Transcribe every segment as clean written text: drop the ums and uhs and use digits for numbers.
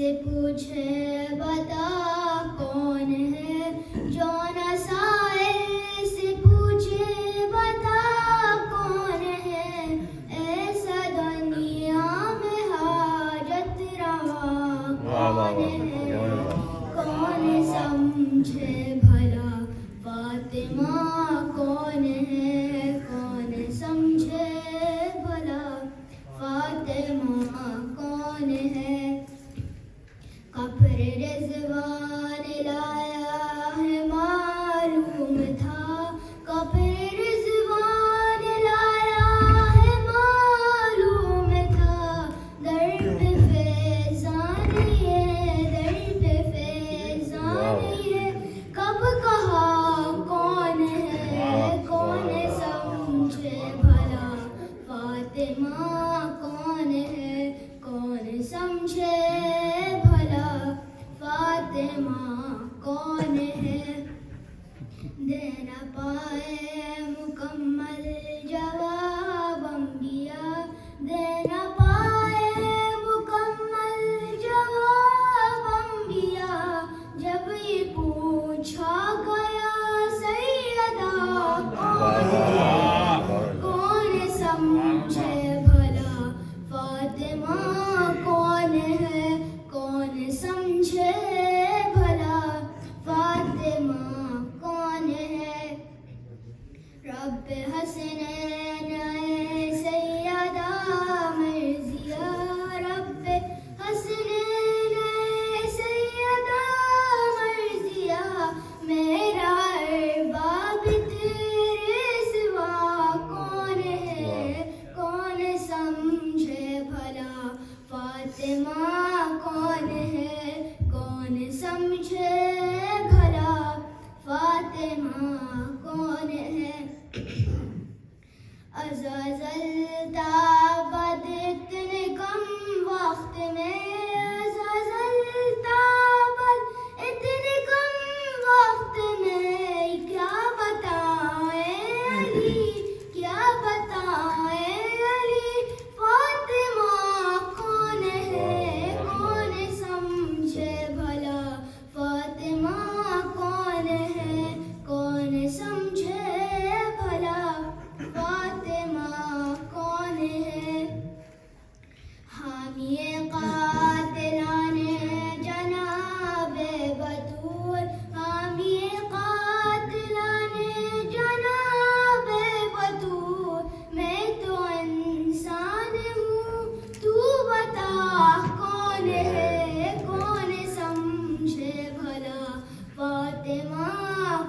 سے پوچھے بتا کون ہے جو نہ سائل سے پوچھے بتا کون ہے ایسا دنیا میں حاجت روا کون ہے کون سمجھے بھلا فاطمہ کون ہے کون سمجھے بھلا فاطمہ کون ہے کفر رضوان لایا ہے معلوم تھا کفر رضوان لایا ہے معلوم تھا در پہ فیضان یہ کب کہا کون ہے کون سمجھے بھلا فاطمہ کون ہے کون سمجھے فاطمہ کون ہے دے نہ پائے مکمل جواب انبیاء دے نہ پائے مکمل جواب انبیاء جب یہ پوچھا گیا سیدہ کون ہے کون سمجھے بھلا فاطمہ کون ہے کون سمجھے بھلا فاطمہ کون ہے رب حسنین اے سیدہ مرضیہ رب حسنین اے سیدہ مرضیہ میرا ارباب تیرے سوا کون ہے کون سمجھے بھلا فاطمہ کون ہے کون سمجھے بھلا فاطمہ کون ہے عزازل تابد اتنے کم وقت میں عزازل تابد اتنے کم وقت میں کیا بتائیں علی کیا بتائیں علی فاطمہ کون ہے کون سمجھے بھلا فاطمہ کون ہے کون سمجھے بھلا فاطمہ کون ہے حامی قاتلان جناب بطول حامی قاتلان جناب بطول میں تو انسان ہوں تو بتا کون ہے کون سمجھے بھلا فاطمہ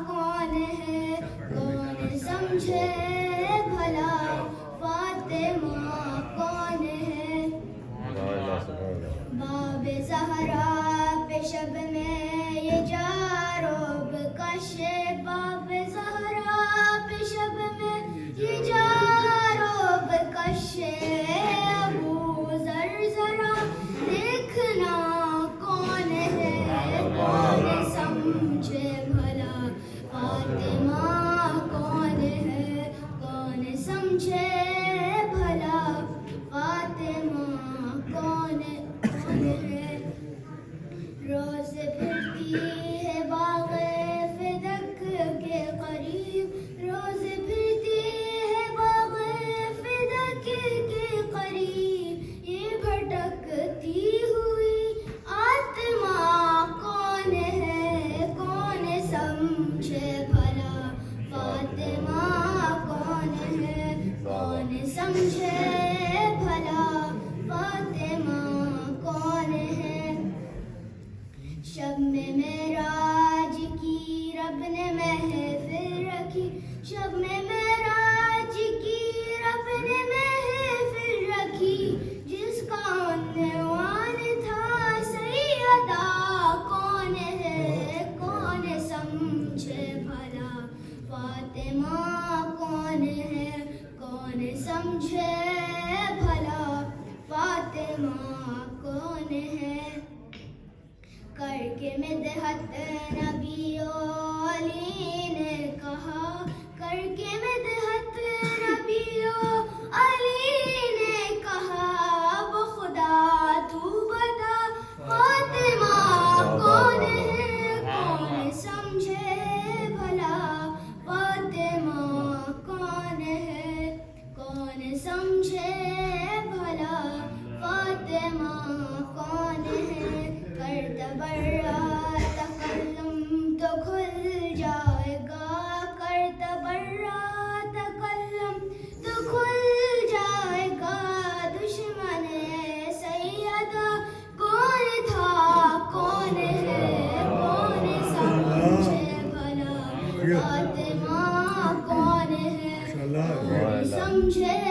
کون ہے کون سمجھے بھلا فاطمہ کون ہے باب زہرا پہ شب میں یہ جاروب کشے باب زہرا پہ شب میں یہ جاروب کشے ابو ذر ذرا دیکھنا کون ہے کون سمجھے بھلا فاطمہ کون ہے کون سمجھے بھلا فاطمہ کون ہے روز پھرتی ہے باغ فدق کے قریب روز پھرتی ہے باغ فدق کے قریب یہ بھٹکتی ہوئی آتما کون ہے کون سمجھے بھلا فاطمہ کون ہے کون سمجھے بھلا فاطمہ کون ہے شب میں معراج کی رب نے محفل رکھی شب میں معراج کی رب نے محفل رکھی جس کا عنوان تھا سیدہ کون ہے کون سمجھے بھلا فاطمہ کون ہے کون سمجھے بھلا فاطمہ کون ہے کر کے مدحت نبی علی نے کہا کر کے مدحت نبی علی نے کہا اب خدا تو بتا واہ سمجھے